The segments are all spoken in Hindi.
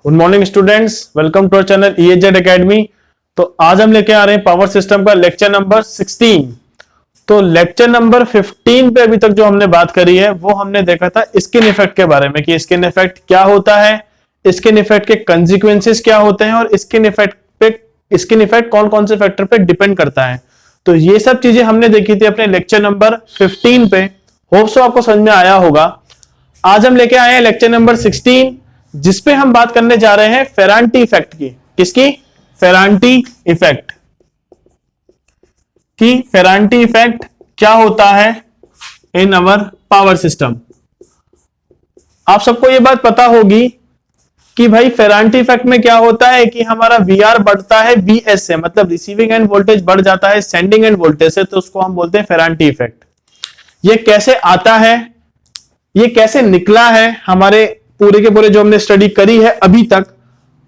Good morning students, welcome to our channel EHZ academy. तो आज हम लेके आ रहे हैं पावर सिस्टम का लेक्चर नंबर 16। तो लेक्चर नंबर 15 पे अभी तक जो हमने बात करी है वो हमने देखा था स्किन इफेक्ट के बारे में कि स्किन इफेक्ट क्या होता है, स्किन इफेक्ट के कंसिक्वेंसेस क्या होते हैं और स्किन इफेक्ट कौन कौन से फैक्टर पे डिपेंड करता है। तो ये सब चीजें हमने देखी थी अपने लेक्चर नंबर 15 पे। होप सो आपको समझ में आया होगा। आज हम लेके आए हैं लेक्चर नंबर 16 जिसपे हम बात करने जा रहे हैं फेरांटी इफेक्ट की। किसकी? फेरांटी इफेक्ट की। फेरांटी इफेक्ट क्या होता है इन अवर पावर सिस्टम। आप सबको ये बात पता होगी कि भाई फेरांटी इफेक्ट में क्या होता है कि हमारा VR बढ़ता है VS से, मतलब रिसीविंग एंड वोल्टेज बढ़ जाता है सेंडिंग एंड वोल्टेज से, तो उसको हम बोलते हैं फेरांटी इफेक्ट। ये कैसे आता है, ये कैसे निकला है, हमारे पूरे के पूरे जो हमने स्टडी करी है अभी तक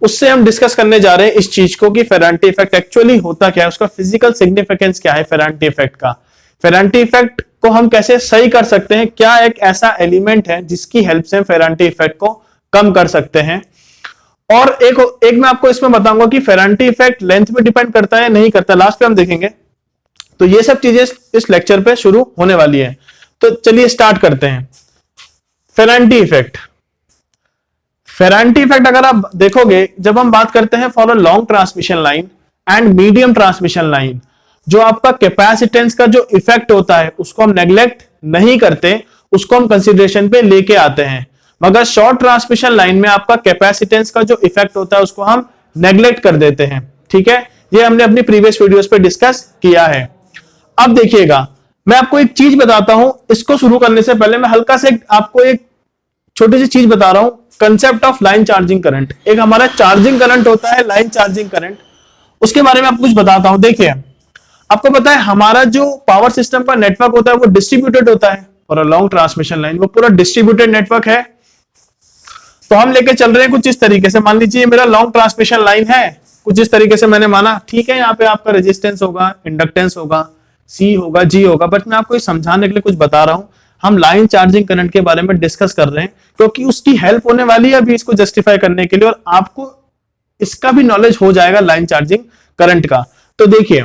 उससे हम डिस्कस करने जा रहे हैं इस चीज को कि फेरांटी इफेक्ट एक्चुअली होता क्या है, उसका फिजिकल सिग्निफिकेंस क्या है फेरांटी इफेक्ट का। फेरांटी इफेक्ट को हम कैसे सही कर सकते हैं, क्या एक ऐसा एलिमेंट है जिसकी हेल्प से हम फेरांटी इफेक्ट को कम कर सकते हैं। और एक मैं आपको इसमें बताऊंगा कि फेरांटी इफेक्ट लेंथ पे डिपेंड करता है नहीं करता, लास्ट पे हम देखेंगे। तो ये सब चीजें इस लेक्चर पे शुरू होने वाली है। तो चलिए स्टार्ट करते हैं। फेरांटी इफेक्ट अगर आप देखोगे, जब हम बात करते हैं for a long transmission line and medium transmission line, जो आपका कैपेसिटेंस का जो इफेक्ट होता है उसको हम नेग्लेक्ट नहीं करते, उसको हम कंसीडरेशन पे लेके आते हैं। मगर शॉर्ट ट्रांसमिशन लाइन में आपका कैपेसिटेंस का जो इफेक्ट होता है उसको हम नेग्लेक्ट कर देते हैं। ठीक है, ये हमने अपनी प्रीवियस वीडियोस पे डिस्कस किया है। अब देखिएगा, मैं आपको एक चीज बताता हूं। इसको शुरू करने से पहले मैं हल्का से आपको एक छोटी सी चीज बता रहा हूं, concept of line charging current. एक हमारा चार्जिंग करंट होता है लाइन चार्जिंग करंट, उसके बारे में आपको कुछ बताता हूं। देखिए, आपको पता है हमारा जो पावर सिस्टम का नेटवर्क होता है वो डिस्ट्रीब्यूटेड होता है, और लॉन्ग ट्रांसमिशन लाइन वो पूरा डिस्ट्रीब्यूटेड नेटवर्क है। तो हम लेके चल रहे हैं कुछ इस तरीके से। मान लीजिए मेरा लॉन्ग ट्रांसमिशन लाइन है, कुछ इस तरीके से मैंने माना। ठीक है, यहाँ पे आपका रेजिस्टेंस होगा, इंडक्टेंस होगा, C होगा, G होगा, बट मैं आपको समझाने के लिए कुछ बता रहा हूं। हम लाइन चार्जिंग करंट के बारे में डिस्कस कर रहे हैं क्योंकि उसकी हेल्प होने वाली है अभी इसको जस्टिफाई करने के लिए, और आपको इसका भी नॉलेज हो जाएगा लाइन चार्जिंग करंट का। तो देखिए,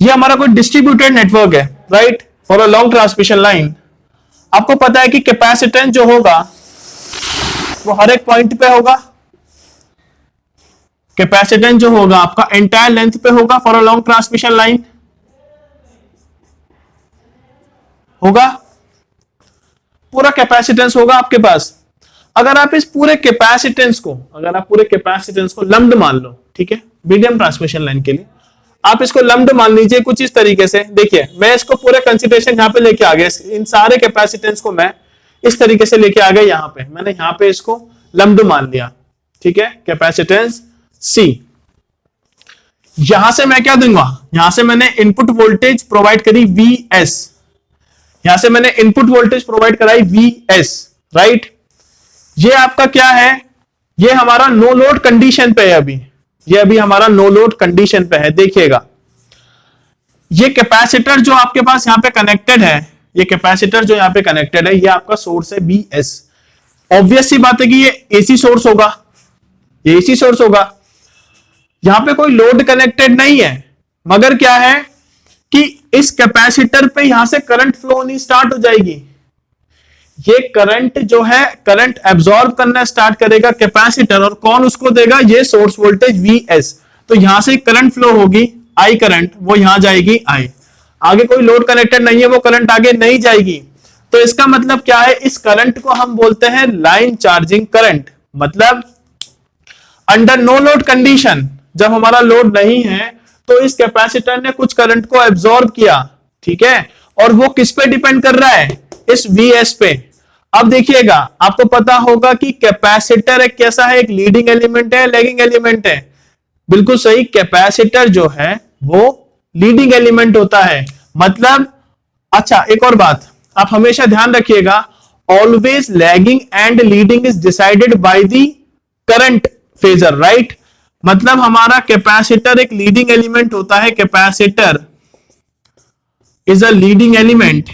ये हमारा कोई डिस्ट्रीब्यूटेड नेटवर्क है, right, for a long transmission line. आपको पता है कि कैपेसिटेंस जो होगा वो हर एक पॉइंट पे होगा। कैपेसिटेंस जो होगा आपका एंटायर लेंथ पे होगा for a long transmission line, होगा पूरा कैपेसिटेंस होगा आपके पास। अगर आप इस पूरे कैपेसिटेंस को लम्प्ड मान लो, ठीक है, मीडियम ट्रांसमिशन लाइन के लिए आप इसको लम्प्ड मान लीजिए कुछ इस तरीके से। देखिए, मैं इसको पूरे कंसीडरेशन यहां पे लेके आ गया, इन सारे कैपेसिटेंस को मैं इस तरीके से लेके आ गया। यहां पे मैंने यहां पे इसको लम्प्ड मान लिया, ठीक है, कैपेसिटेंस C। यहां से मैं क्या दूंगा, यहां से मैंने इनपुट वोल्टेज प्रोवाइड करी VS, यहां से मैंने इनपुट वोल्टेज प्रोवाइड कराई VS, राइट। ये आपका क्या है, ये हमारा नो लोड कंडीशन पे है अभी, ये अभी हमारा नो लोड कंडीशन पे है। देखिएगा, ये कैपेसिटर जो आपके पास यहां पे कनेक्टेड है, ये कैपेसिटर जो यहां पे कनेक्टेड है, ये आपका सोर्स है VS। ऑब्वियस सी बात है कि ये AC सोर्स होगा, ये AC सोर्स होगा। यहां पे कोई लोड कनेक्टेड नहीं है, मगर क्या है कि इस कैपेसिटर पे यहां से करंट फ्लो होनी स्टार्ट हो जाएगी। ये करंट जो है, करंट एब्जॉर्ब करना स्टार्ट करेगा कैपेसिटर, और कौन उसको देगा, ये सोर्स वोल्टेज VS। तो यहां से करंट फ्लो होगी I करंट, वो यहां जाएगी I। आगे कोई लोड कनेक्टेड नहीं है, वो करंट आगे नहीं जाएगी। तो इसका मतलब क्या है, इस करंट को हम बोलते हैं लाइन चार्जिंग करंट। मतलब अंडर नो लोड कंडीशन, जब हमारा लोड नहीं है तो इस कैपेसिटर ने कुछ करंट को एब्जॉर्ब किया, ठीक है, और वो किस पे डिपेंड कर रहा है, इस VS पे। अब देखिएगा, आपको पता होगा कि कैपेसिटर एक कैसा है, एक लीडिंग एलिमेंट है, लैगिंग एलिमेंट है। बिल्कुल सही, कैपेसिटर जो है वो लीडिंग एलिमेंट होता है। मतलब, अच्छा एक और बात आप हमेशा ध्यान रखिएगा, always lagging and leading is decided by the current phasor, right. मतलब हमारा कैपेसिटर एक लीडिंग एलिमेंट होता है, capacitor is a leading element.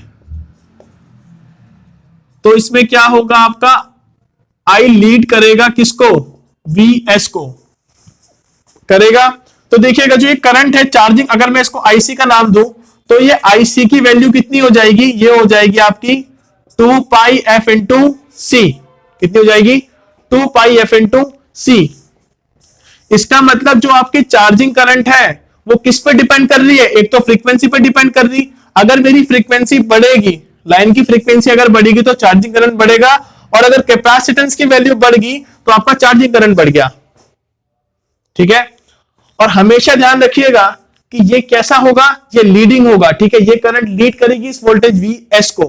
तो इसमें क्या होगा आपका, आई लीड करेगा किसको, वी एस को करेगा। तो देखिएगा जो ये करंट है चार्जिंग, अगर मैं इसको आईसी का नाम दूं तो ये आईसी की वैल्यू कितनी हो जाएगी, ये हो जाएगी आपकी 2 पाई एफ इंटू सी। कितनी हो जाएगी, 2 पाई एफ इंटू सी। इसका मतलब जो आपकी चार्जिंग करंट है वो किस पे डिपेंड कर रही है, एक तो फ्रीक्वेंसी पे डिपेंड कर रही। अगर मेरी फ्रीक्वेंसी बढ़ेगी, लाइन की फ्रीक्वेंसी अगर बढ़ेगी तो चार्जिंग करंट बढ़ेगा, और अगर कैपेसिटेंस की वैल्यू बढ़ गई तो आपका चार्जिंग करंट बढ़ गया। ठीक है, और हमेशा ध्यान रखिएगा कि ये कैसा होगा, ये लीडिंग होगा। ठीक है, ये करंट लीड करेगी इस वोल्टेज वी एस को।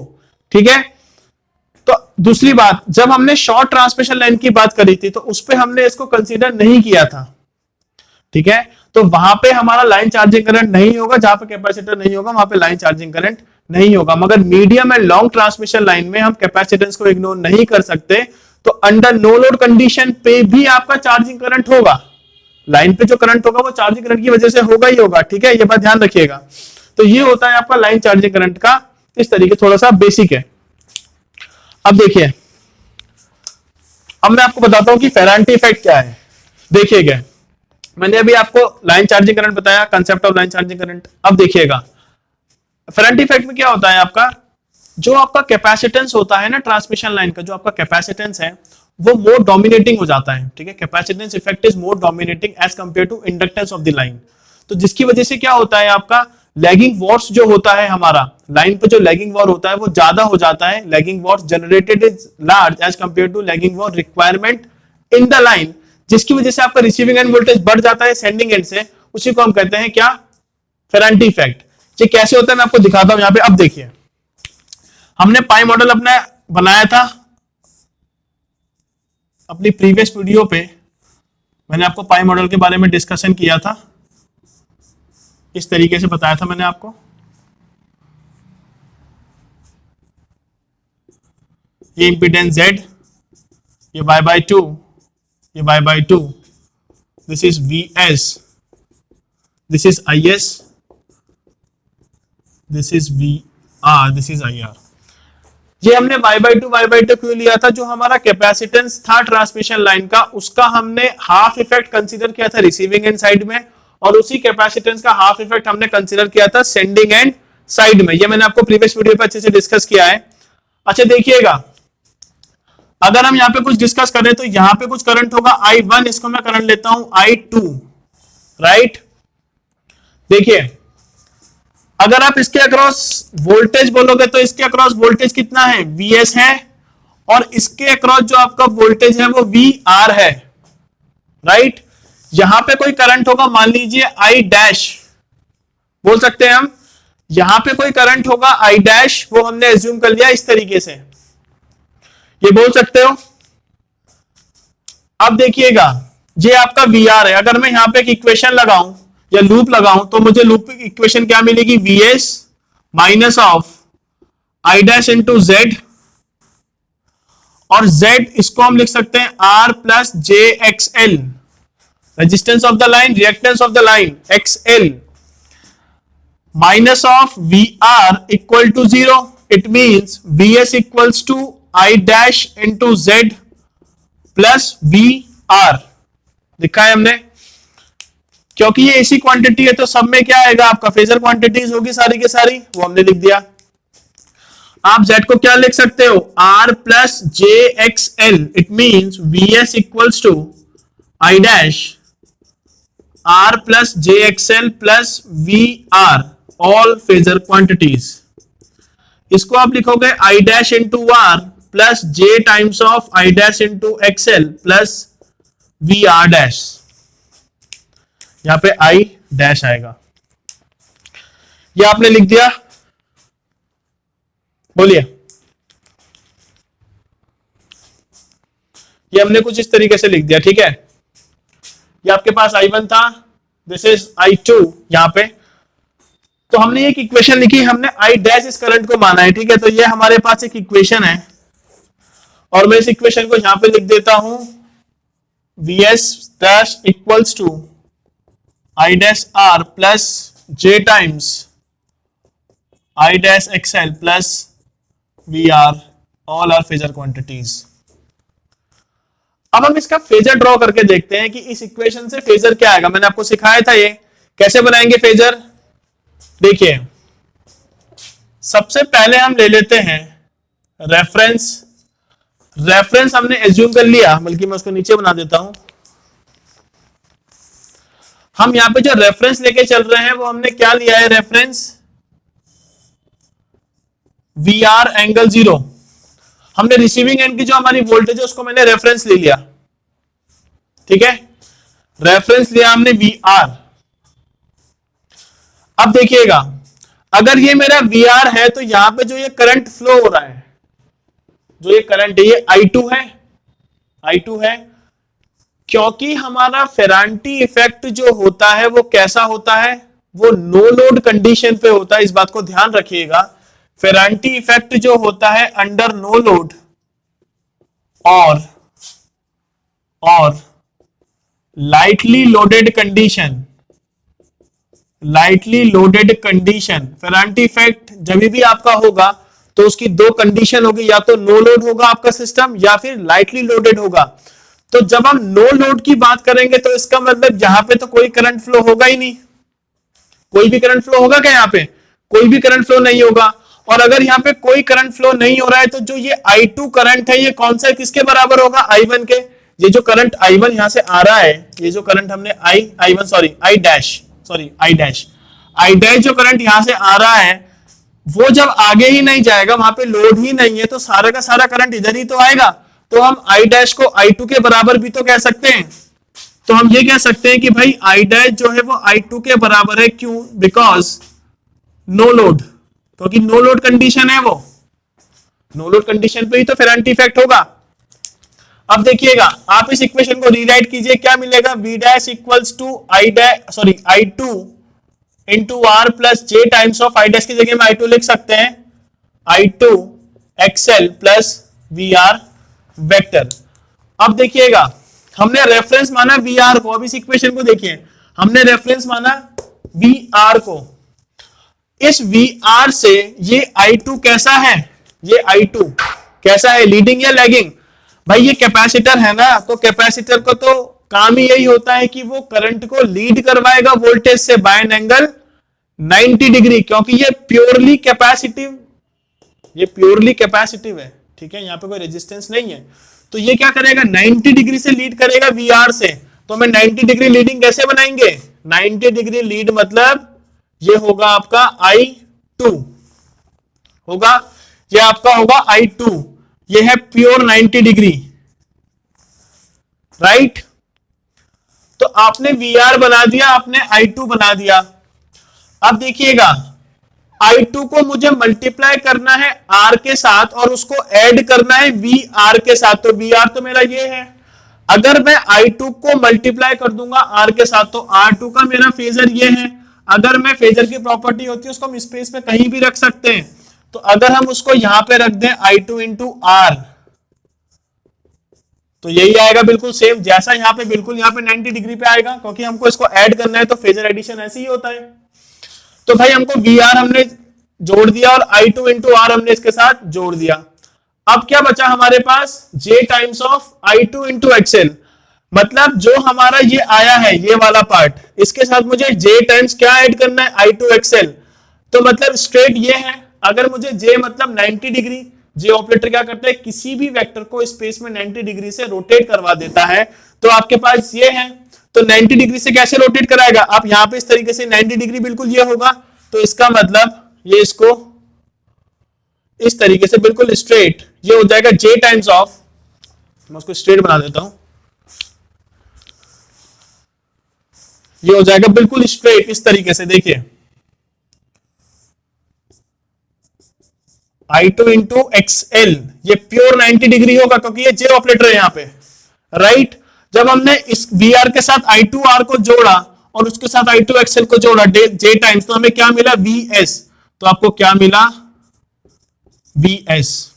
ठीक है, तो दूसरी बात, जब हमने शॉर्ट ट्रांसमिशन लाइन की बात करी थी तो उस पर हमने इसको कंसीडर नहीं किया था। ठीक है, तो वहां पे हमारा लाइन चार्जिंग करंट नहीं होगा, जहां पे कैपेसिटर नहीं होगा वहां पे लाइन चार्जिंग करंट नहीं होगा। मगर medium and long transmission line में हम कैपेसिटेंस को इग्नोर नहीं कर सकते, तो अंडर नो लोड कंडीशन पे भी आपका चार्जिंग करंट होगा। लाइन पे जो करंट होगा वो चार्जिंग करंट की वजह से होगा ही होगा। ठीक है, ये बात ध्यान रखिएगा। तो ये होता है आपका लाइन चार्जिंग करंट का इस तरीके, थोड़ा सा बेसिक है। अब देखिए, अब मैं आपको बताता हूं कि फेरांटी इफेक्ट क्या है। देखिएगा, मैंने अभी आपको लाइन चार्जिंग करंट बताया, concept of line charging current. अब देखिएगा फेरांटी इफेक्ट में क्या होता है, आपका जो आपका कैपेसिटेंस होता है ना ट्रांसमिशन लाइन का, जो आपका कैपेसिटेंस है वो मोर डोमिनेटिंग हो जाता है। ठीक है, capacitance effect is more dominating as compare to inductance of the line. तो जिसकी वजह से क्या होता है, आपका लैगिंग वॉर्स जो होता है हमारा लाइन पे, जो लैगिंग वॉर होता है वो ज्यादा हो जाता है। Lagging VARs generated is large as compare to lagging VAR requirement in the line, जिसकी वजह से आपका रिसीविंग एंड वोल्टेज बढ़ जाता है सेंडिंग एंड से। उसी को हम कहते हैं क्या, फेरांटी इफेक्ट। ये कैसे होता है मैं आपको दिखाता हूं यहाँ पे। अब देखिए, हमने पाई मॉडल अपना बनाया था अपनी प्रीवियस वीडियो पे, मैंने आपको पाई मॉडल के बारे में डिस्कशन किया था, इस तरीके से बताया था मैंने आपको। ये इंपीडेंस Z, ये y/2, ये y/2, this is VS, this is IS, this is VR, this is IR। ये हमने y/2 क्यों लिया था, जो हमारा कैपेसिटेंस था ट्रांसमिशन लाइन का उसका हमने हाफ इफेक्ट कंसीडर किया था रिसीविंग एंड साइड में, और उसी कैपेसिटेंस का हाफ इफेक्ट हमने कंसीडर किया था सेंडिंग एंड साइड में। ये मैंने आपको प्रीवियस वीडियो पे अच्छे से डिस्कस किया है। अच्छा देखिएगा, अगर हम यहाँ पे कुछ डिस्कस करें तो यहाँ पे कुछ करंट होगा I1, इसको मैं करंट लेता हूं I2, राइट। देखिए, अगर आप इसके अक्रॉस वोल्टेज बोलोगे तो इसके अक्रॉस वोल्टेज कितना है, VS है, और इसके अक्रॉस जो आपका वोल्टेज है वो VR है, राइट। यहां पे कोई करंट होगा, मान लीजिए I' बोल सकते हैं हम, यहां पे कोई करंट होगा I', वो हमने एज्यूम कर लिया इस तरीके से, ये बोल सकते हो। अब देखिएगा, ये आपका VR है। अगर मैं यहां पे एक इक्वेशन लगाऊं या लूप लगाऊं तो मुझे लूप की इक्वेशन क्या मिलेगी, VS minus of I' into Z, और Z इसको हम लिख सकते हैं R plus JXL, resistance of the line, reactance of the line XL, minus of VR equal to 0। It means VS equals to I' into Z plus VR। लिखा है हमने, क्योंकि ये ऐसी क्वांटिटी है तो सब में क्या आएगा, आपका फेजर क्वांटिटीज होगी सारी की सारी, वो हमने लिख दिया। आप Z को क्या लिख सकते हो, R plus JXL, it means VS equals to I' R plus JXL plus VR, all phasor quantities. इसको आप लिखोगे I' into R plus J times of I' into XL plus VR', यहां पे I' आएगा। ये आपने लिख दिया, बोलिए। ये हमने कुछ इस तरीके से लिख दिया, ठीक है। ये आपके पास I1 था, दिस इज I2 यहां पे। तो हमने एक इक्वेशन लिखी, हमने I' इस करंट को माना है, ठीक है। तो ये हमारे पास एक इक्वेशन है, और मैं इस इक्वेशन को यहां पे लिख देता हूं, VS' equals to I' R plus J times I' XL plus VR, all are phasor quantities. अब हम इसका फेजर ड्रॉ करके देखते हैं कि इस इक्वेशन से फेजर क्या आएगा। मैंने आपको सिखाया था ये कैसे बनाएंगे फेजर। देखिए सबसे पहले हम ले लेते हैं रेफरेंस। रेफरेंस हमने एज्यूम कर लिया, बल्कि मैं उसको नीचे बना देता हूं। हम यहां पे जो रेफरेंस लेके चल रहे हैं वो हमने क्या लिया है, रेफरेंस VR एंगल 0। हमने रिसीविंग एंड की जो हमारी वोल्टेज है उसको मैंने रेफरेंस ले लिया, ठीक है, रेफरेंस लिया हमने VR। अब देखिएगा अगर ये मेरा VR है तो यहां पे जो ये करंट फ्लो हो रहा है, जो ये करंट है ये I2 है, क्योंकि हमारा फेरांटी इफेक्ट जो होता है वो कैसा होता है, वो नो लोड कंडीशन पे होता है। इस बात को ध्यान रखिएगा, फेरांटी इफेक्ट जो होता है अंडर नो लोड और lightly loaded condition, Ferranti effect जब भी आपका होगा तो उसकी दो कंडीशन होगी, या तो नो लोड होगा आपका सिस्टम या फिर लाइटली लोडेड होगा। तो जब हम नो लोड की बात करेंगे तो इसका मतलब यहां पे तो कोई करंट फ्लो होगा ही नहीं। कोई भी करंट फ्लो होगा क्या, यहां पे कोई भी करंट फ्लो नहीं होगा। और अगर यहां पे कोई करंट फ्लो नहीं हो रहा है तो जो ये I2 करंट है ये कौन सा किसके बराबर होगा, I1 के। ये जो करंट I1 यहां से आ रहा है, ये जो करंट हमने I डैश जो करंट यहां से आ रहा है वो जब आगे ही नहीं जाएगा, वहां पे लोड ही नहीं है, तो सारा का सारा करंट इधर ही तो आएगा। तो हम I डैश को I2 के बराबर भी तो कह सकते हैं। तो हम ये कह सकते हैं कि भाई I डैश जो है वो I2 के बराबर है। क्यों? बिकॉज नो लोड, क्योंकि नो लोड कंडीशन है, वो नो लोड कंडीशन पे ही तो फेरांटी इफेक्ट होगा। अब देखिएगा आप इस इक्वेशन को रीराइट कीजिए, क्या मिलेगा, V dash equals to I2 into R plus J times of I dash की जगह में I2 लिख सकते हैं, I2 XL plus VR vector. अब देखिएगा हमने रेफरेंस माना VR को। अब इस इक्वेशन को देखिए, हमने रेफरेंस माना VR को। इस VR से ये I2 कैसा है, ये I2 कैसा है, लीडिंग या लैगिंग। भाई ये कैपेसिटर है ना, तो कैपेसिटर को तो काम ही यही होता है कि वो करंट को लीड करवाएगा वोल्टेज से बाय एन एंगल 90 डिग्री, क्योंकि ये प्योरली कैपेसिटिव है, ठीक है, यहां पे कोई रेजिस्टेंस नहीं है। तो ये क्या करेगा, 90 डिग्री से लीड करेगा VR से। तो हमें 90 डिग्री लीडिंग कैसे बनाएंगे, 90 डिग्री लीड मतलब ये होगा आपका I2 होगा, ये आपका होगा I2, ये है प्योर 90 डिग्री, राइट। तो आपने VR बना दिया, आपने I2 बना दिया। अब देखिएगा I2 को मुझे मल्टीप्लाई करना है R के साथ और उसको ऐड करना है VR के साथ। तो VR तो मेरा ये है, अगर मैं I2 को मल्टीप्लाई कर दूंगा R के साथ तो R2 का मेरा फेजर ये है। अगर मैं फेजर की प्रॉपर्टी होती है उसको हम स्पेस में कहीं भी रख सकते हैं, तो अगर हम उसको यहां पे रख दें I2 इंटू R तो यही आएगा बिल्कुल सेम जैसा यहां पे, बिल्कुल यहां पे 90 डिग्री पे आएगा, क्योंकि हमको इसको ऐड करना है तो फेजर एडिशन ऐसे ही होता है। तो भाई हमको VR हमने जोड़ दिया और I2 इंटू R हमने इसके साथ जोड़ दिया। अब क्या बचा हमारे पास, J times of I2 into XL, मतलब जो हमारा ये आया है ये वाला पार्ट, इसके साथ मुझे J टाइम्स क्या ऐड करना है, I2 XL। तो मतलब स्ट्रेट ये है, अगर मुझे J मतलब 90 डिग्री, J ऑपरेटर क्या करता है, किसी भी वेक्टर को स्पेस में 90 डिग्री से रोटेट करवा देता है। तो आपके पास ये है, तो 90 डिग्री से कैसे रोटेट कराएगा, आप यहां पे इस तरीके से 90 डिग्री बिल्कुल ये होगा, तो इसका मतलब ये इसको इस तरीके से बिल्कुल स्ट्रेट ये हो जाएगा J टाइम्स ऑफ, मैं उसको स्ट्रेट बना देता हूं, ये हो जाएगा बिल्कुल स्ट्रेट इस तरीके से। देखिए I2 इंटू XL ये प्योर 90 डिग्री होगा, क्योंकि ये J ऑपरेटर है यहां पे, राइट। जब हमने इस VR के साथ I2R को जोड़ा और उसके साथ I2 XL को जोड़ा J टाइम्स, तो हमें क्या मिला, VS। तो आपको क्या मिला, VS।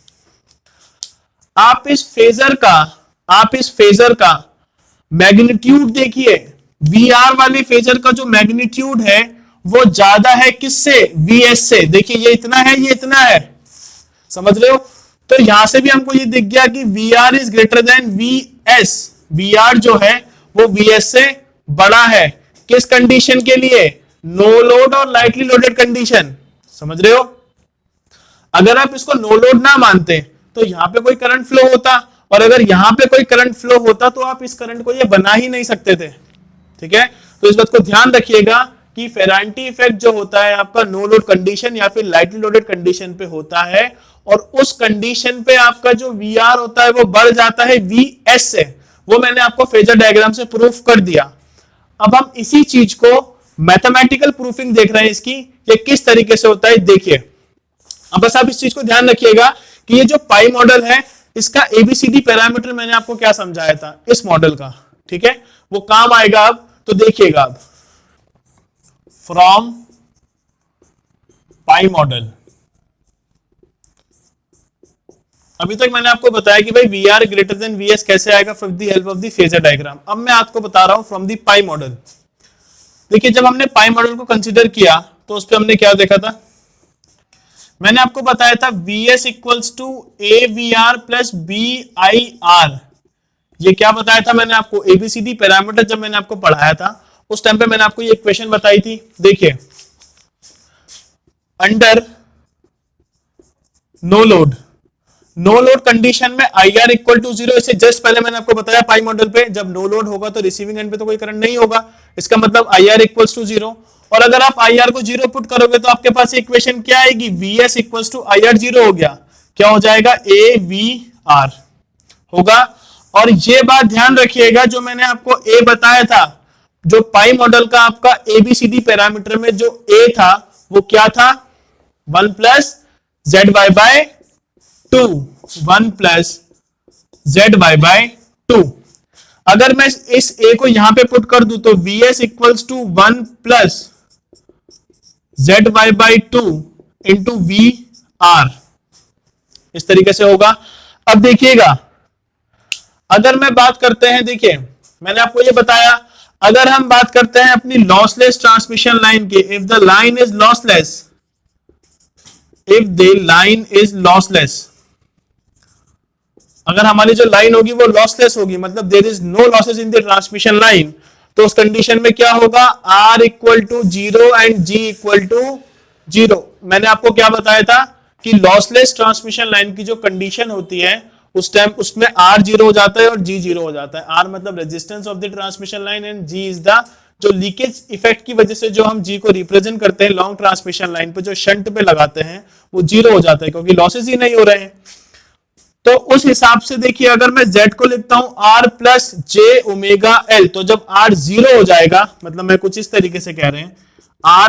आप इस फेजर का मैग्नीट्यूड देखिए, VR वाले फेजर का जो मैग्नीट्यूड है वो ज्यादा है किससे, VS से। देखिए ये इतना है, ये इतना है, समझ रहे हो। तो यहां से भी हमको ये दिख गया कि VR is greater than VS। V R जो है वो वी एस से बड़ा है। किस कंडीशन के लिए? नो लोड और लाइटली लोडेड कंडीशन। समझ रहे हो? अगर आप इसको नो लोड ना मानते तो यहां पे कोई करंट फ्लो होता, और अगर यहां पे कोई करंट फ्लो होता तो आप इस करंट को ये बना ही नहीं सकते थे। ठीक है, तो इस बात को ध्यान रखिएगा कि फेरांटी इफेक्ट जो होता है आपका नो लोड कंडीशन या फिर लाइटली लोडेड कंडीशन पे होता है, और उस कंडीशन पे आपका जो वी आर होता है वो बढ़ जाता है वी एस से। वो मैंने आपको फेजर डायग्राम से प्रूफ कर दिया। अब हम इसी चीज को मैथमेटिकल प्रूफिंग देख रहे हैं इसकी, ये किस तरीके से होता है देखिए। अब बस आप इस चीज को ध्यान रखिएगा कि ये जो पाई मॉडल है इसका एबीसीडी पैरामीटर मैंने आपको क्या समझाया था इस मॉडल का। ठीक है, वो काम आएगा। अब तो देखिएगा, अब फ्रॉम पाई मॉडल, अभी तक मैंने आपको बताया कि भाई V R greater than V S कैसे आएगा from the help of the phasor diagram. अब मैं आपको बता रहा हूं फ्रॉम दी पाई मॉडल। देखिए, जब हमने पाई मॉडल को कंसीडर किया तो उस पर हमने क्या देखा था? मैंने आपको बताया था V S equals to A V R plus B I R. ये क्या बताया था मैंने आपको? एबीसीडी पैरामीटर जब मैंने आपको पढ़ाया था उस टाइम पे मैंने आपको ये इक्वेशन बताई थी। देखिए, अंडर नो लोड कंडीशन में I R equal to zero. इससे जस्ट पहले मैंने आपको बताया पाई मॉडल पे जब नो लोड होगा तो रिसीविंग एंड पे तो कोई करंट नहीं होगा, इसका मतलब I R equals to zero. और अगर आप आई आर को जीरो पुट करोगे तो आपके पास इक्वेशन क्या आएगी? V S equals to I R zero हो गया, क्या हो जाएगा? ए वी आर होगा। और ये बात ध्यान रखिएगा, जो मैंने आपको ए बताया था, जो पाई मॉडल का आपका एबीसीडी पैरामीटर में जो ए था वो क्या था? 1 plus Z Y by 2, 1 plus Z Y by 2। अगर मैं इस ए को यहां पे पुट कर दूं तो V S equals to 1 plus Z Y by 2 into V R, इस तरीके से होगा। अब देखिएगा, अगर मैं बात करते हैं, देखिए मैंने आपको ये बताया, अगर हम बात करते हैं अपनी लॉसलेस ट्रांसमिशन लाइन की, if the line is lossless, if the line is lossless, अगर हमारी जो लाइन होगी वो लॉसलेस होगी, मतलब there is no losses in the transmission line, तो उस कंडीशन में क्या होगा? R equal to zero and G equal to zero. मैंने आपको क्या बताया था कि लॉसलेस ट्रांसमिशन लाइन की जो कंडीशन होती है उस टाइम उसमें R जीरो हो जाता है और G जीरो हो जाता है। R मतलब resistance of the transmission line and G is the जो लीकेज इफेक्ट की वजह से जो हम G को रिप्रेजेंट करते हैं लॉन्ग ट्रांसमिशन लाइन पे जो शंट पे लगाते हैं वो जीरो हो जाता है क्योंकि लॉसेस ही नहीं हो रहे हैं। तो उस हिसाब से देखिए, अगर मैं Z को लिखता हूं R प्लस जे ओमेगा एल, तो जब R जीरो हो जाएगा, मतलब मैं कुछ इस तरीके से कह रहे हैं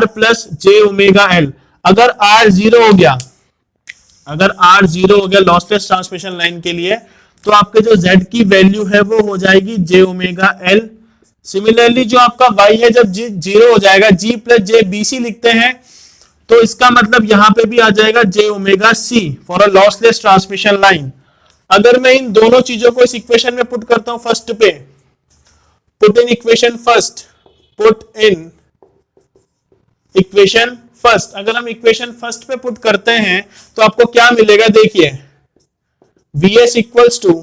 R प्लस जे ओमेगा एल, अगर R जीरो हो गया, अगर R जीरो हो गया लॉसलेस ट्रांसमिशन लाइन के लिए, तो आपके जो Z की वैल्यू है वो हो जाएगी जे ओमेगा एल। सिमिलरली जो आपका Y है जब जीरो हो जाएगा, G प्लस जे BC लिखते हैं, तो इसका मतलब यहां पे भी आ जाएगा J omega C for a lossless transmission line. अगर मैं इन दोनों चीजों को इस इक्वेशन में पुट करता हूं, फर्स्ट पे put in equation first, put in equation first, अगर हम इक्वेशन फर्स्ट पे पुट करते हैं तो आपको क्या मिलेगा? देखिए, V S equals to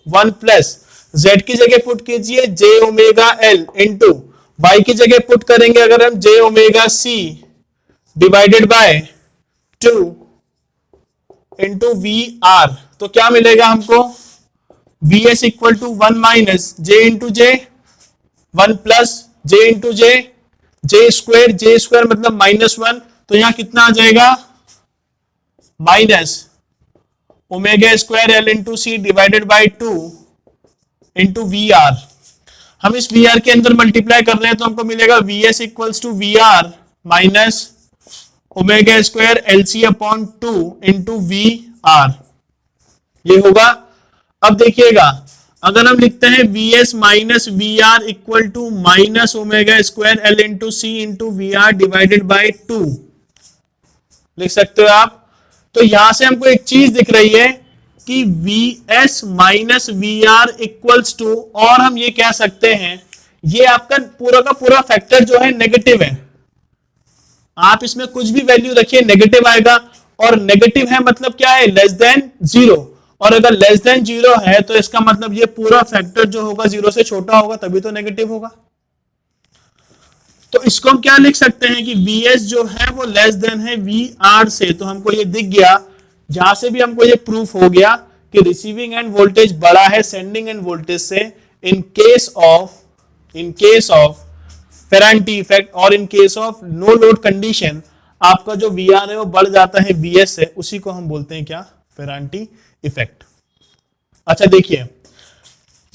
1 plus Z की जगह पुट कीजिए J omega L into Y की जगह पुट करेंगे अगर हम J omega C divided by 2 into V R, तो क्या मिलेगा हमको? V S equal to 1 minus J into J, 1 plus J into J, J square मतलब -1, तो यहां कितना आ जाएगा? Minus omega square L into C divided by 2 into V are. हम इस वी आर के अंदर मल्टीप्लाई कर रहे हैं तो हमको मिलेगा V S equals to V R minus omega square L C upon 2 into V R, ये होगा। अब देखिएगा, अगर हम लिखते हैं V S minus V R equal to minus omega square L into C into V R divided by 2, लिख सकते हो आप। तो यहां से हमको एक चीज दिख रही है कि V S minus V R equals to, और हम ये कह सकते हैं ये आपका पूरा का पूरा फैक्टर जो है नेगेटिव है। आप इसमें कुछ भी वैल्यू रखिए नेगेटिव आएगा, और नेगेटिव है मतलब क्या है? Less than zero. और अगर लेस देन 0 है तो इसका मतलब ये पूरा फैक्टर जो होगा 0 से छोटा होगा, तभी तो नेगेटिव होगा। तो इसको हम क्या लिख सकते हैं कि Vs जो है वो लेस देन है VR से। तो हमको ये दिख गया, जहां से भी हमको ये प्रूफ हो गया कि रिसीविंग एंड वोल्टेज बड़ा है सेंडिंग एंड वोल्टेज से in case of Ferranti effect और in case of no load condition आपका जो VR है वो बढ़ जाता है Vs से। उसी को हम बोलते हैं क्या? Ferranti effect. अच्छा देखिए,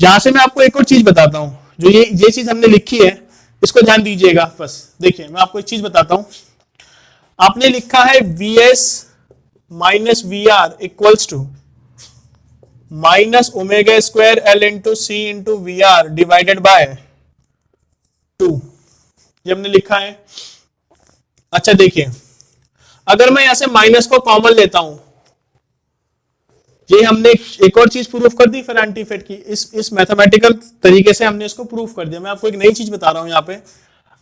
यहां से मैं आपको एक और चीज बताता हूं, जो ये चीज हमने लिखी है इसको ध्यान दीजिएगा। बस देखिए, मैं आपको एक चीज बताता हूं। आपने लिखा है Vs minus VR equals to minus omega square L into C into VR divided by 2, ये हमने लिखा है। अच्छा देखिए, अगर मैं यहां से माइनस को कॉमन लेता हूं, ये हमने एक और चीज प्रूफ कर दी फेरांटी इफेक्ट की, इस मैथमेटिकल तरीके से हमने इसको प्रूफ कर दिया। मैं आपको एक नई चीज बता रहा हूं यहाँ पे।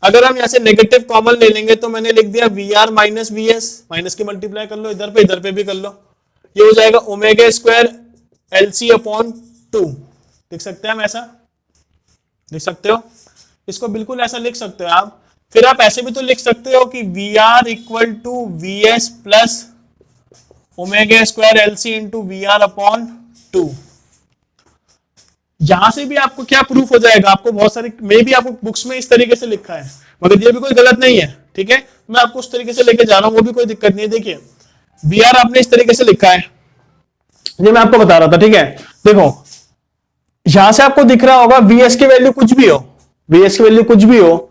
अगर हम यहाँ से नेगेटिव कॉमन ले लेंगे तो मैंने लिख दिया VR माइनस VS, माइनस की मल्टीप्लाई कर लो इधर पे भी कर लो, ये हो जाएगा ओमेगा स्क्वायर LC अपॉन 2। लिख सकते हैं हम ऐसा? लिख सकते हो? इसको बिल्कुल ऐसा लिख सकते हो आप। फिर आप ऐसे भी तो लिख सकते हो कि VR equal to VS plus omega square LC into VR upon 2। यहां से भी आपको क्या प्रूफ हो जाएगा, आपको बहुत सारे मे भी आपको बुक्स में इस तरीके से लिखा है, मगर ये भी कोई गलत नहीं है, ठीक है। मैं आपको उस तरीके से लेके जा रहा हूं, वो भी कोई दिक्कत नहीं है। देखिए VR आपने इस तरीके से लिखा है, ये मैं आपको बता रहा था, ठीक है। देखो यहां से आपको दिख रहा होगा VS की वैल्यू कुछ भी हो, VS की वैल्यू कुछ भी हो,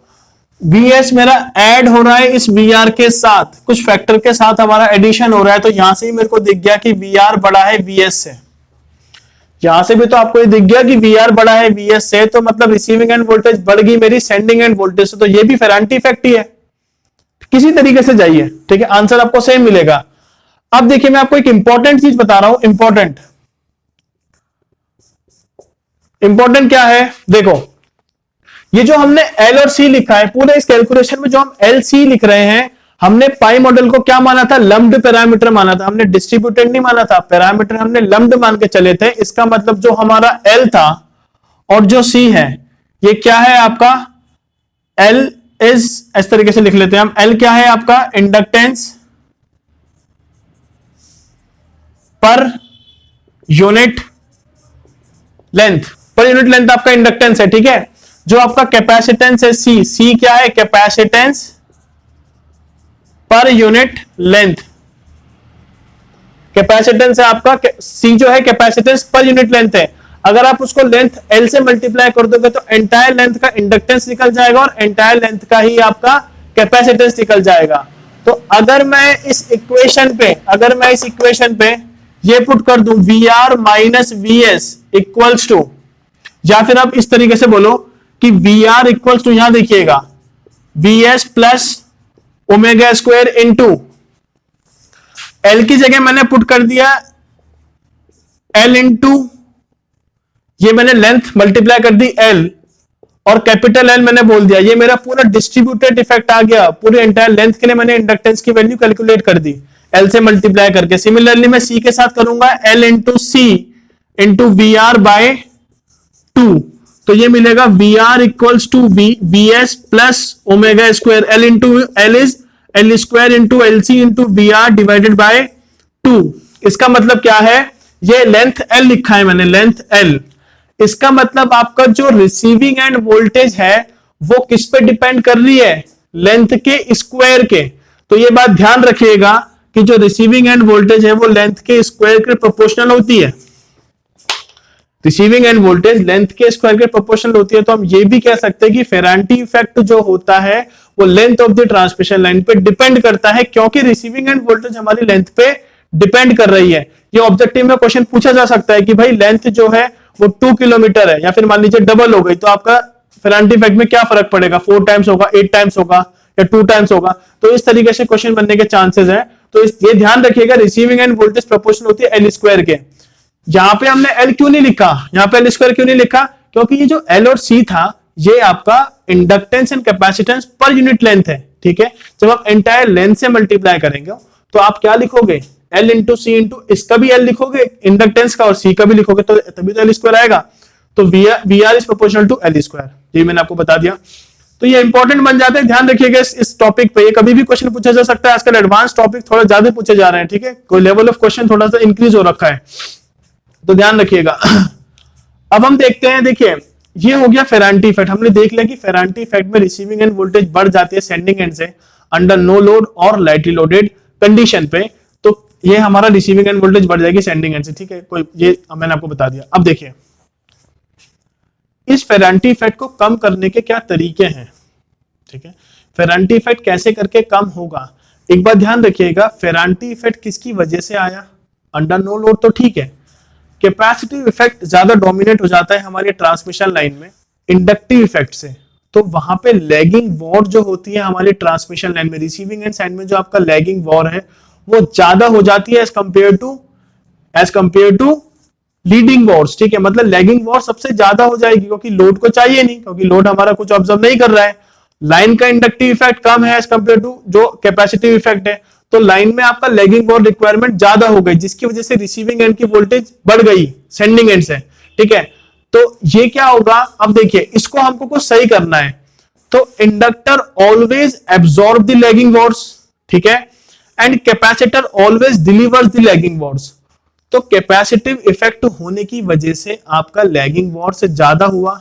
VS मेरा ऐड हो रहा है इस VR के साथ, कुछ फैक्टर के साथ हमारा एडिशन हो रहा है। तो यहां से ही मेरे को दिख गया कि VR बड़ा है VS से। यहां से भी तो आपको ये दिख गया कि VR बड़ा है VS से, तो मतलब रिसीविंग एंड वोल्टेज बढ़ गई मेरी सेंडिंग एंड वोल्टेज से। तो ये भी फेरांटी इफेक्ट ही है। किसी तरीके से जाइए, ठीक है, आंसर आपको सेम मिलेगा। अब देखिए, मैं आपको एक इंपॉर्टेंट चीज बता रहा हूं। इंपॉर्टेंट क्या है? देखो, ये जो हमने L और C लिखा है, पूरे इस कैलकुलेशन में जो हम LC लिख रहे हैं, हमने पाई मॉडल को क्या माना था? लम्प्ड पैरामीटर माना था, हमने डिस्ट्रीब्यूटेड नहीं माना था। पैरामीटर हमने लम्प्ड मान के चले थे। इसका मतलब जो हमारा L था और जो C है, ये क्या है आपका? L इज, इस तरीके से लिख लेते हैं हम, L क्या है आपका? Inductance per unit length, per unit length आपका इंडक्टेंस है, ठीक है। जो आपका कैपेसिटेंस है C क्या है? Capacitance per unit length. Capacitance है आपका C जो है, कैपेसिटेंस पर यूनिट लेंथ है। अगर आप उसको लेंथ L से मल्टीप्लाई कर दोगे तो एंटायर लेंथ का इंडक्टेंस निकल जाएगा और एंटायर लेंथ का ही आपका कैपेसिटेंस निकल जाएगा। तो अगर मैं इस इक्वेशन पे ये पुट कर दूं VR minus VS equals to, या फिर आप इस तरीके से बोलो कि VR इक्वल्स टू, यहां देखिएगा, VS plus omega square into L की जगह मैंने पुट कर दिया L इंटू, ये मैंने लेंथ मल्टीप्लाई कर दी L और कैपिटल L मैंने बोल दिया। ये मेरा पूरा डिस्ट्रीब्यूटेड इफेक्ट आ गया। पूरे एंटायर लेंथ के लिए मैंने इंडक्टेंस की वैल्यू कैलकुलेट कर दी L से मल्टीप्लाई करके। सिमिलरली मैं C के साथ करूंगा L into C into VR by 2, तो ये मिलेगा VR equals to VS plus omega square L into L is L square into LC into VR divided by 2। इसका मतलब क्या है? ये लेंथ L लिखा है मैंने, लेंथ L। इसका मतलब आपका जो रिसीविंग एंड वोल्टेज है वो किस पे डिपेंड कर रही है? लेंथ के स्क्वायर के। तो ये बात ध्यान रखिएगा कि जो रिसीविंग एंड वोल्टेज है वो लेंथ के स्क्वायर के प्रोपोर्शनल होती है। रिसीविंग एंड वोल्टेज लेंथ के स्क्वायर के प्रोपोर्शनल होती है। तो हम ये भी कह सकते हैं कि फेरांटी इफेक्ट जो होता है वो length of the transmission line पे डिपेंड करता है, क्योंकि रिसीविंग एंड वोल्टेज हमारी लेंथ पे डिपेंड कर रही है। ये ऑब्जेक्टिव में क्वेश्चन पूछा जा सकता है कि भाई लेंथ जो है वो 2 किलोमीटर है, या फिर मान लीजिए डबल हो गई, तो आपका फेरांटी इफेक्ट में क्या फर्क पड़ेगा? 4 टाइम्स होगा, 8 टाइम्स होगा या 2 टाइम्स होगा। तो इस तरीके से क्वेश्चन बनने के चांसेस है। तो ये ध्यान रखिएगा, रिसीविंग एंड वोल्टेज प्रोपोर्शनल होती है L स्क्वायर के। यहां पे हमने L क्यों नहीं लिखा, यहां पे L स्क्वायर क्यों नहीं लिखा? क्योंकि ये जो L और C था ये आपका inductance and capacitance per unit length है, ठीक है। जब आप एंटायर लेंथ से मल्टीप्लाई करेंगे तो आप क्या लिखोगे? L इंटू सी इंटू इसका भी L लिखोगे इंडक्टेंस का और C का भी लिखोगे तो तभी तो L स्क्वायर आएगा। तो V R is proportional to L square, ये मैंने आपको बता दिया। तो ये इंपॉर्टेंट बन जाते हैं, ध्यान रखिएगा इस टॉपिक पे, ये कभी भी क्वेश्चन पूछा जा सकता है। आजकल एडवांस टॉपिक थोड़ा ज्यादा पूछे जा रहे हैं, ठीक है, कोई लेवल ऑफ क्वेश्चन थोड़ा सा इंक्रीज हो रखा है, तो ध्यान रखिएगा। अब हम देखते हैं, देखिए ये हो गया फेरांटी इफेक्ट। हमने देख लिया कि फेरांटी इफेक्ट में रिसीविंग एंड वोल्टेज बढ़ जाती है सेंडिंग एंड से अंडर नो लोड और लाइटली लोडेड कंडीशन पे, तो ये हमारा रिसीविंग एंड वोल्टेज बढ़ जाएगी सेंडिंग एंड से, ठीक है, कोई ये मैंने आपको बता दिया। अब देखिए इस फेरांटी इफेक्ट को कम करने के क्या तरीके हैं, ठीक है, फेरांटी इफेक्ट कैसे करके कम होगा। एक बात ध्यान रखिएगा, फेरांटी इफेक्ट किसकी वजह से आया, अंडर नो लोड तो ठीक है, कैपेसिटिव इफेक्ट ज्यादा डोमिनेट हो जाता है हमारी ट्रांसमिशन लाइन में इंडक्टिव इफेक्ट से, तो वहां पे लैगिंग वॉर जो होती है हमारी ट्रांसमिशन लाइन में, रिसीविंग एंड साइड में जो आपका लैगिंग वॉर है वो ज्यादा हो जाती है as compare to leading VARs, ठीक है, मतलब लैगिंग वॉर सबसे ज्यादा हो जाएगी क्योंकि लोड को चाहिए नहीं, क्योंकि लोड हमारा कुछ ऑब्जर्व नहीं कर रहा है। लाइन का इंडक्टिव इफेक्ट कम है एज कंपेयर टू जो कैपेसिटिव इफेक्ट है, तो लाइन में आपका लैगिंग वॉर रिक्वायरमेंट ज्यादा हो गई, जिसकी वजह से रिसीविंग एंड की वोल्टेज बढ़ गई सेंडिंग एंड से, ठीक है। तो ये क्या होगा, अब देखिए इसको हमको कुछ सही करना है, तो inductor always absorb the lagging Wars, ठीक है, and capacitor always delivers the lagging Wars. तो कैपेसिटिव इफेक्ट होने की वजह से आपका लैगिंग वॉर से ज्यादा हुआ,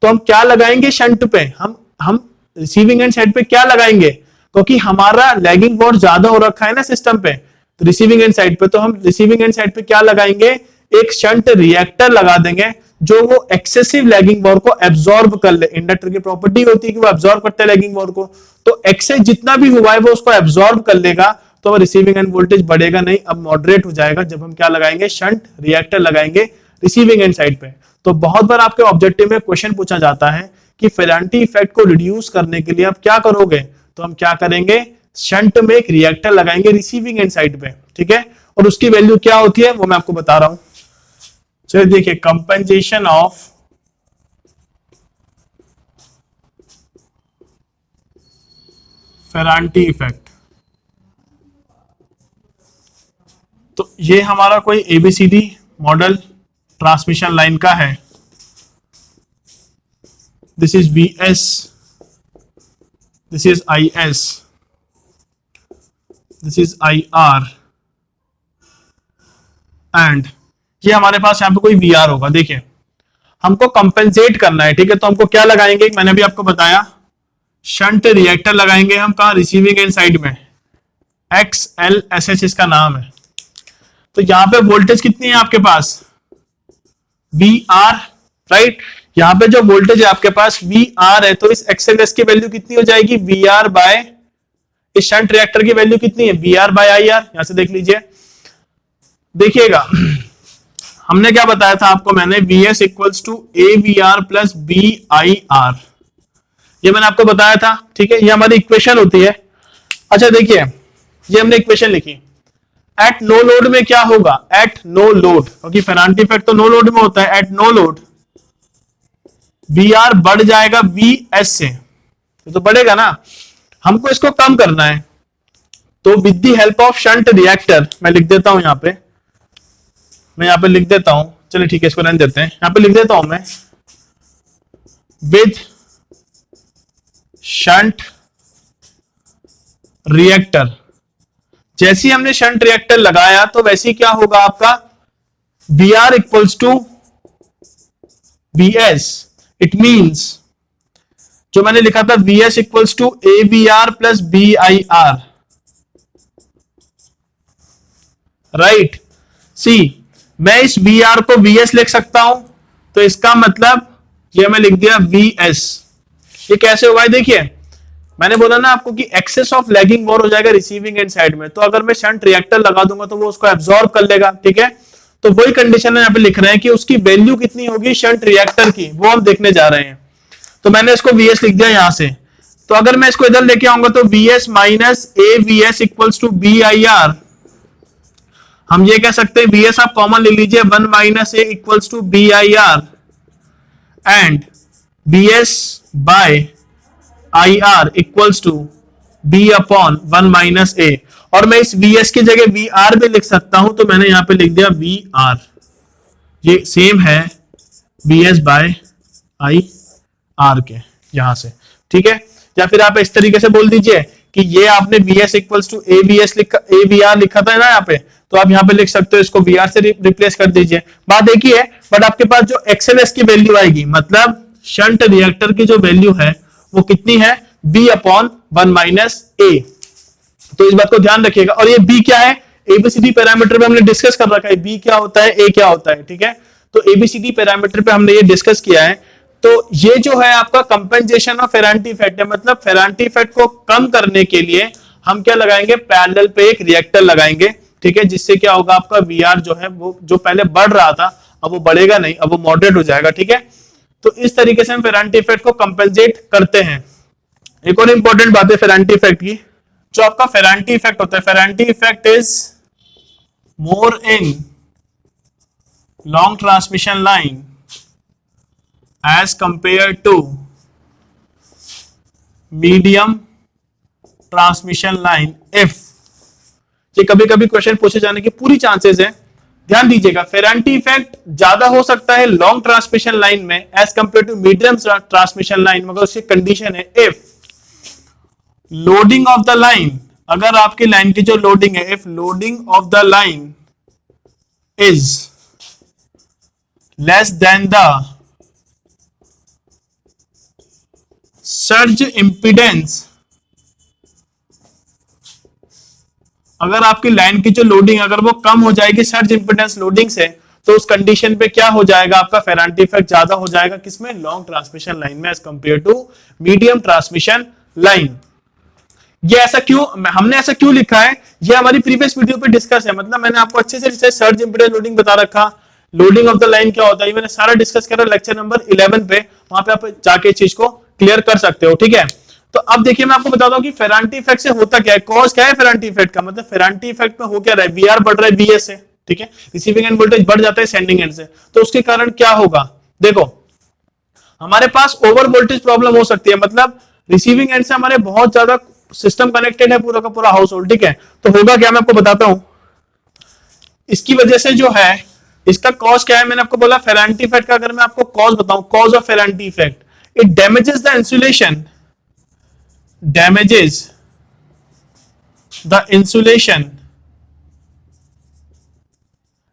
तो हम क्या लगाएंगे शंट पे, हम रिसीविंग एंड साइड पे क्या लगाएंगे, क्योंकि हमारा लैगिंग वॉर ज्यादा हो रखा है ना सिस्टम पे, तो रिसीविंग एंड साइड पे, तो हम रिसीविंग एंड साइड पे क्या लगाएंगे, एक शंट रिएक्टर लगा देंगे जो वो एक्सेसिव लैगिंग वॉर को एब्जॉर्ब कर ले। इंडक्टर की प्रॉपर्टी होती है कि वो एब्जॉर्ब करता है लैगिंग वॉर को, तो एक्सेस जितना भी हुआ है वो उसको एब्जॉर्ब कर लेगा, तो रिसीविंग एंड वोल्टेज बढ़ेगा नहीं, अब मॉडरेट हो जाएगा जब हम क्या लगाएंगे, शंट रिएक्टर लगाएंगे रिसीविंग एंड साइड पे। तो बहुत बार आपके ऑब्जेक्टिव में क्वेश्चन पूछा जाता है कि फेरांटी इफेक्ट को रिड्यूस करने के लिए आप क्या करोगे, तो हम क्या करेंगे, शंट में एक रिएक्टर लगाएंगे रिसीविंग एंड साइड पे, ठीक है, और उसकी वैल्यू क्या होती है वो मैं आपको बता रहा हूं। चलिए देखिए, कंपेंसेशन ऑफ फेरांटी इफेक्ट, तो ये हमारा कोई एबीसीडी मॉडल ट्रांसमिशन लाइन का है, this is VS, this is IS, this is IR, and ये हमारे पास यहां पे कोई वीआर होगा। देखिए हमको कंपेंसेट करना है, ठीक है, तो हमको क्या लगाएंगे, मैंने भी आपको बताया, शंट रिएक्टर लगाएंगे हम कहा, रिसीविंग एंड साइड में, XLSH इसका नाम है। तो यहां पे वोल्टेज कितनी है आपके पास, VR, राइट, यहां पे जो वोल्टेज है आपके पास VR है, तो इस XLS की वैल्यू कितनी हो जाएगी, VR बाय, इस शंट रिएक्टर की वैल्यू कितनी है, VR बाय IR, यहां से देख लीजिए, देखिएगा हमने क्या बताया था आपको, मैंने VS equals to AVR plus BIR, ये मैंने आपको बताया था, ठीक है, ये हमारी इक्वेशन होती है। अच्छा देखिए ये हमने इक्वेशन लिखी, एट नो लोड में क्या होगा, एट नो लोड, क्योंकि फेरांटी इफेक्ट तो नो लोड में होता है, एट नो लोड VR बढ़ जाएगा VS से, तो बढ़ेगा ना, हमको इसको कम करना है, तो with the help of shunt reactor, मैं लिख देता हूं यहां पे, मैं यहां पे लिख देता हूं, चलिए ठीक है इसको रहने देते हैं, यहां पे लिख देता हूं मैं, विद शंट रिएक्टर, जैसे ही हमने शंट रिएक्टर लगाया तो वैसे ही क्या होगा आपका, VR equals to VS, it means जो मैंने लिखा था VS equals to AVR plus BIR, right, see मैं इस VR को VS लिख सकता हूं, तो इसका मतलब ये मैं लिख दिया VS, ये कैसे होगा, देखिए मैंने बोला ना आपको कि एक्सेस ऑफ लैगिंग वॉर हो जाएगा रिसीविंग एंड साइड में, तो अगर मैं शंट रिएक्टर लगा दूंगा तो वो उसको एब्जॉर्ब कर लेगा, ठीक है, तो वही कंडीशन है, यहाँ पे लिख रहे हैं कि उसकी वैल्यू कितनी होगी शंट रिएक्टर की, वो हम देखने जा रहे हैं। तो मैंने इसको VS लिख दिया यहां से, तो अगर मैं इसको इधर लेके आऊंगा तो VS minus AVS equals to BIR, हम ये कह सकते हैं VS आप कॉमन ले लीजिए, 1 minus A equals to BIR and BS by IR equals to B upon 1 minus A, और मैं इस VS की जगह VR भी लिख सकता हूं, तो मैंने यहां पे लिख दिया VR। ये सेम है VS बाय IR के यहां से, ठीक है। या फिर आप इस तरीके से बोल दीजिए कि ये आपने VS इक्वल्स टू AVR लिखा था ना यहाँ पे, तो आप यहाँ पे लिख सकते हो इसको VR से रिप्लेस कर दीजिए। बात एक ही है, बट आपके पास जो XLS की वैल्यू आएगी, मतलब शंट रिएक्टर की जो वैल्यू है वो कितनी है, B/1 - A। तो इस बात को ध्यान रखिएगा। और ये B क्या है, ABCD पैरामीटर पे हमने डिस्कस कर रखा है, B क्या होता है, A क्या होता है, ठीक है। तो ABCD पैरामीटर पे हमने ये डिस्कस किया है। तो ये जो है आपका कंपेंसेशन ऑफ फेरांटी इफेक्ट है, मतलब फेरांटी इफेक्ट को कम करने के लिए हम क्या लगाएंगे, पैरेलल पे एक रिएक्टर लगाएंगे, ठीक है, जिससे क्या होगा, आपका VR जो है वो जो पहले बढ़ रहा था अब वो बढ़ेगा नहीं, अब वो मॉडरेट हो जाएगा, ठीक है। तो इस तरीके से हम फेरांटी इफेक्ट को कंपेंसेट करते हैं। एक और इंपॉर्टेंट बात है फेरांटी इफेक्ट की, जो आपका फेरांटी इफेक्ट होता है, Ferranti effect is more in long transmission line as compared to medium transmission line if, ये कभी कभी क्वेश्चन पूछे जाने की पूरी चांसेस है। ध्यान दीजिएगा, फेरांटी इफेक्ट ज्यादा हो सकता है लॉन्ग ट्रांसमिशन लाइन में as compare to medium transmission line, मगर उसकी कंडीशन है if loading of the line, अगर आपकी लाइन की जो लोडिंग है, if loading of the line is less than the surge impedance, अगर आपकी लाइन की जो लोडिंग अगर वो कम हो जाएगी सर्ज इंपीडेंस लोडिंग से, तो उस कंडीशन पे क्या हो जाएगा, आपका फेरांटी इफेक्ट ज्यादा हो जाएगा किसमें, लॉन्ग ट्रांसमिशन लाइन में as compare to medium transmission line. ये ऐसा क्यों, हमने ऐसा क्यों लिखा है, ये हमारी प्रीवियस वीडियो पे डिस्कस है, मतलब मैंने आपको अच्छे से सर्ज इंपीडेंस लोडिंग बता रखा, लोडिंग ऑफ द लाइन क्या होता है, मैंने सारा डिस्कस करा लेक्चर नंबर 11 पे, वहां पे आप जाके चीज को क्लियर कर सकते हो, ठीक है। तो अब देखिए मैं आपको बताता हूं कि फेरांटी इफेक्ट से होता क्या है, कॉज क्या है फेरांटी इफेक्ट का, मतलब फेरांटी इफेक्ट में हो क्या रहा है, VR बढ़ रहा है VS से, ठीक है, रिसीविंग एंड वोल्टेज बढ़ जाता है सेंडिंग एंड से, तो उसके कारण क्या होगा, देखो हमारे पास ओवर वोल्टेज प्रॉब्लम हो सकती है, मतलब रिसीविंग एंड से हमारे बहुत ज्यादा सिस्टम कनेक्टेड है, पूरा का पूरा हाउस होल्ड, ठीक है। तो होगा क्या, मैं आपको बताता हूं, इसकी वजह से जो है इसका कॉज क्या है, मैंने आपको बोला फेरांटी इफेक्ट का, अगर मैं आपको कॉज बताऊं, cause of Ferranti effect, it damages the insulation, damages the insulation,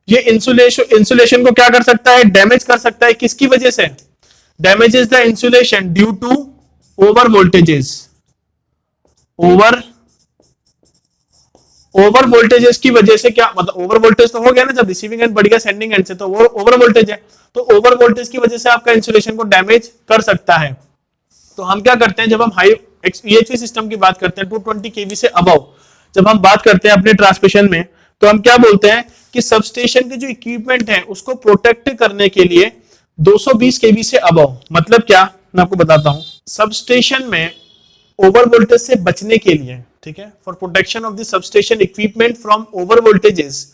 ये इंसुलेशन को क्या कर सकता है, डैमेज कर सकता है, किसकी वजह से, damages the insulation due to over voltages, over voltages की वजह से, क्या मतलब ओवर वोल्टेज तो हो गया ना, जब रिसीविंग एंड बढ़ गया सेंडिंग एंड से, तो वो ओवर वोल्टेज है, तो ओवर वोल्टेज की वजह से आपका इंसुलेशन को डैमेज कर सकता है। तो हम क्या करते हैं, जब हम हाई EHV सिस्टम की बात करते हैं 220 kV से अबव, जब हम बात करते हैं अपने ट्रांसमिशन में, तो हम क्या बोलते हैं कि सबस्टेशन के जो इक्विपमेंट है उसको प्रोटेक्ट करने के लिए 220 kV से अबव, मतलब क्या, मैं आपको बताता हूं, सबस्टेशन में ओवर वोल्टेज से बचने के लिए, ठीक है, for protection of the substation equipment from over voltages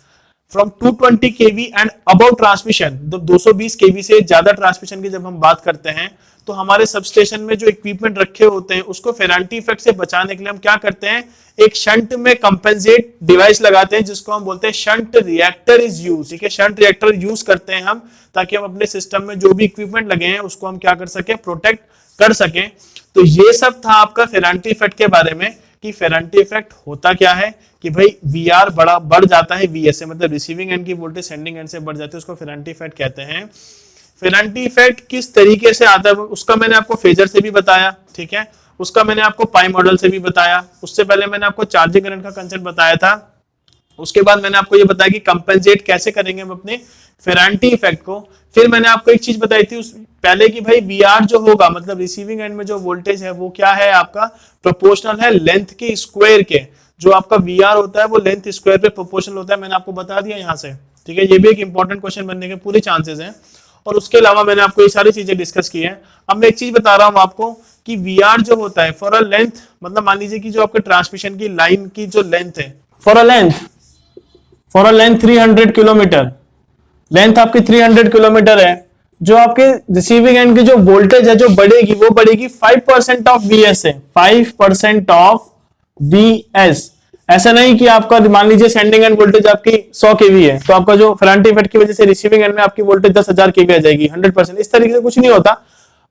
from 220 kV and above transmission, 220 kV से ज्यादा ट्रांसमिशन की जब हम बात करते हैं, तो हमारे सबस्टेशन में जो इक्विपमेंट रखे होते हैं उसको फेरांटी इफेक्ट से बचाने के लिए हम क्या करते हैं, एक शंट में कंपेंसेट डिवाइस लगाते हैं, जिसको हम बोलते हैं शंट रिएक्टर इज यूज, ठीक है, शंट रिएक्टर यूज करते हैं हम, ताकि हम अपने सिस्टम में जो भी इक्विपमेंट लगे हैं उसको हम क्या कर सके, प्रोटेक्ट कर सकें। तो ये सब था आपका फेरांटी इफेक्ट के बारे में, कि फेरांटी इफेक्ट होता क्या है, कि भाई VR बढ़ जाता है VS से, मतलब रिसीविंग एंड की वोल्टेज सेंडिंग एंड से बढ़ जाती है, उसको फेरांटी इफेक्ट कहते हैं। फेरांटी इफेक्ट किस तरीके से आता है उसका मैंने आपको फेजर से भी बताया, ठीक है, उसका मैंने आपको पाई मॉडल से भी बताया, उससे पहले मैंने आपको चार्जिंग करंट का कंसेप्ट बताया था, उसके बाद मैंने आपको ये बताया कि कंपेंसेट कैसे करेंगे हम अपने फेरांटी इफेक्ट को। फिर मैंने आपको एक चीज बताई थी उस पहले कि भाई VR जो होगा, मतलब रिसीविंग एंड में जो वोल्टेज है वो क्या है, आपका प्रोपोर्शनल है लेंथ के स्क्वायर के, जो आपका VR होता है वो लेंथ स्क्वायर पे प्रोपोर्शनल होता है, मैंने आपको बता दिया यहाँ से, ठीक है, ये भी एक इंपॉर्टेंट क्वेश्चन बनने के पूरे चांसेस हैं। और उसके अलावा मैंने आपको ये सारी चीजें डिस्कस की हैं। अब मैं एक चीज बता रहा हूं आपको कि VR जो होता है फॉर अ लेंथ, मतलब मान लीजिए कि जो आपके ट्रांसमिशन की लाइन की जो लेंथ है, for a length 300 kilometre, length आपकी 300 किलोमीटर है, जो आपके रिसीविंग एंड की जो वोल्टेज है जो बढ़ेगी वो बढ़ेगी 5% ऑफ VS है, 5% ऑफ VS ऐसा नहीं कि आपका मान लीजिए सेंडिंग एंड वोल्टेज आपकी 100 केवी है, तो आपका जो फेरांटी इफेक्ट की वजह से रिसीविंग एंड में आपकी वोल्टेज 10,000 केवी आ जाएगी 100%। इस तरीके से कुछ नहीं होता,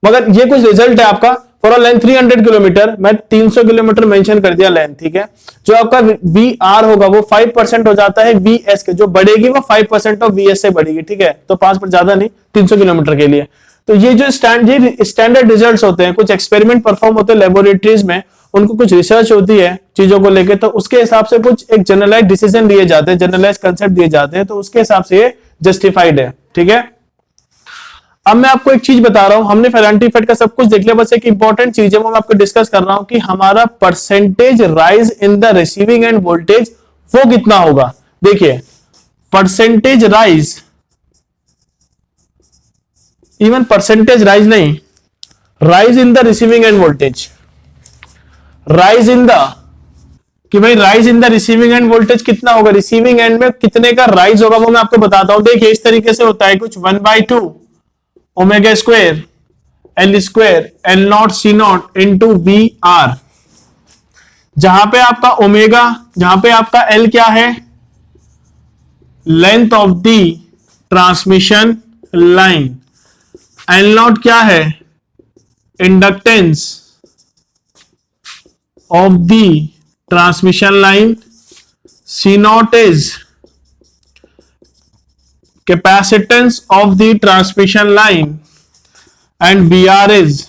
मगर ये कुछ रिजल्ट है आपका। फॉर अ लेंथ 300 किलोमीटर, मैं 300 किलोमीटर मेंशन कर दिया लेंथ, ठीक है। जो आपका वी आर होगा वो 5% हो जाता है वी एस के, जो बढ़ेगी वो 5% ऑफ वी एस से बढ़ेगी, ठीक है। तो 5% ज्यादा नहीं 300 किलोमीटर के लिए। तो ये जो स्टैंडर्ड रिजल्ट्स होते हैं, कुछ एक्सपेरिमेंट परफॉर्म होते हैं लेबोरेटरीज में, उनको कुछ रिसर्च होती है चीजों को लेकर, तो उसके हिसाब से कुछ एक जनरलाइज डिसीजन लिए जाते हैं, जनरलाइज कंसेप्ट दिए जाते हैं, तो उसके हिसाब से ये जस्टिफाइड है, ठीक है। अब मैं आपको एक चीज बता रहा हूं, हमने फेरांटी इफेक्ट का सब कुछ देख लिया, बस एक इंपॉर्टेंट चीज है वो मैं आपको डिस्कस कर रहा हूं कि हमारा percentage rise in the receiving end voltage वो कितना होगा। देखिए percentage rise, even percentage rise नहीं, rise in the receiving end voltage, rise in the, कि भाई rise in the receiving end voltage कितना होगा, रिसीविंग एंड में कितने का राइज होगा वो मैं आपको बताता हूं। देखिए इस तरीके से होता है कुछ 1/2 omega square L square L naught C naught into V R, जहां पे आपका ओमेगा, जहां पे आपका एल क्या है, length of the transmission line, L not क्या है, inductance of the transmission line, C naught is capacitance of the transmission line, and VR is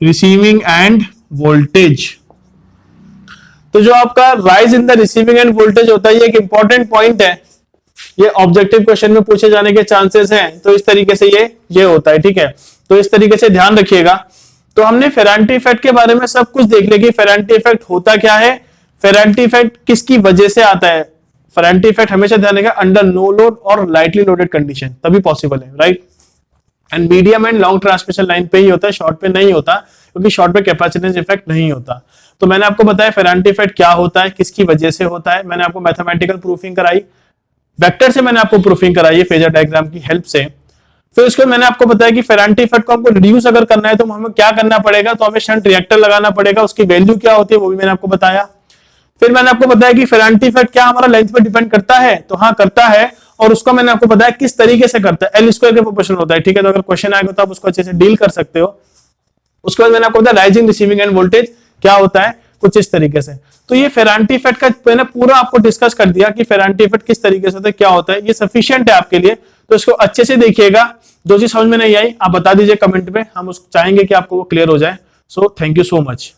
receiving end voltage। तो जो आपका rise in the receiving end voltage होता है, ये एक इंपॉर्टेंट पॉइंट है, ये ऑब्जेक्टिव क्वेश्चन में पूछे जाने के चांसेस हैं, तो इस तरीके से ये होता है, ठीक है। तो इस तरीके से ध्यान रखिएगा। तो हमने फेरांटी इफेक्ट के बारे में सब कुछ देख लिया कि फेरांटी इफेक्ट होता क्या है, फेरांटी इफेक्ट किसकी वजह से आता है। फेरांटी इफेक्ट हमेशा ध्यान रखिएगा अंडर नो लोड और लाइटली लोडेड कंडीशन तभी पॉसिबल है, right. And medium and long transmission line पे ही होता है, शॉर्ट पे नहीं होता, क्योंकि शॉर्ट पे कैपेसिटेंस इफेक्ट नहीं होता। तो मैंने आपको बताया फेरांटी इफेक्ट क्या होता है, किसकी वजह से होता है, मैंने आपको मैथमेटिकल प्रूफिंग कराई, वेक्टर से मैंने आपको प्रूफिंग कराई है फेजर डायग्राम की हेल्प से। फिर उसके मैंने आपको बताया कि फेरांटी इफेक्ट को हमको रिड्यूस अगर करना है तो हमें क्या करना पड़ेगा, तो हमें शंट रिएक्टर लगाना पड़ेगा, उसकी वैल्यू क्या होती है वो भी मैंने आपको बताया। फिर मैंने आपको बताया कि फेरांटी इफेक्ट क्या हमारा लेंथ पे डिपेंड करता है, तो हाँ करता है, और उसको मैंने आपको बताया किस तरीके से करता है, एल स्क्वायर के प्रोपोर्शनल होता है, ठीक है। तो अगर क्वेश्चन आएगा तो आप उसको अच्छे से डील कर सकते हो। उसके बाद मैंने आपको बताया राइजिंग रिसीविंग एंड वोल्टेज क्या होता है, कुछ इस तरीके से। तो ये फेरांटी इफेक्ट का मैंने पूरा आपको डिस्कस कर दिया कि फेरांटी इफेक्ट किस तरीके से होता है, क्या होता है, ये सफिशिएंट है आपके लिए। तो इसको अच्छे से देखिएगा, जो चीज समझ में नहीं आई आप बता दीजिए कमेंट में, हम चाहेंगे कि आपको वो क्लियर हो जाए। So thank you so much.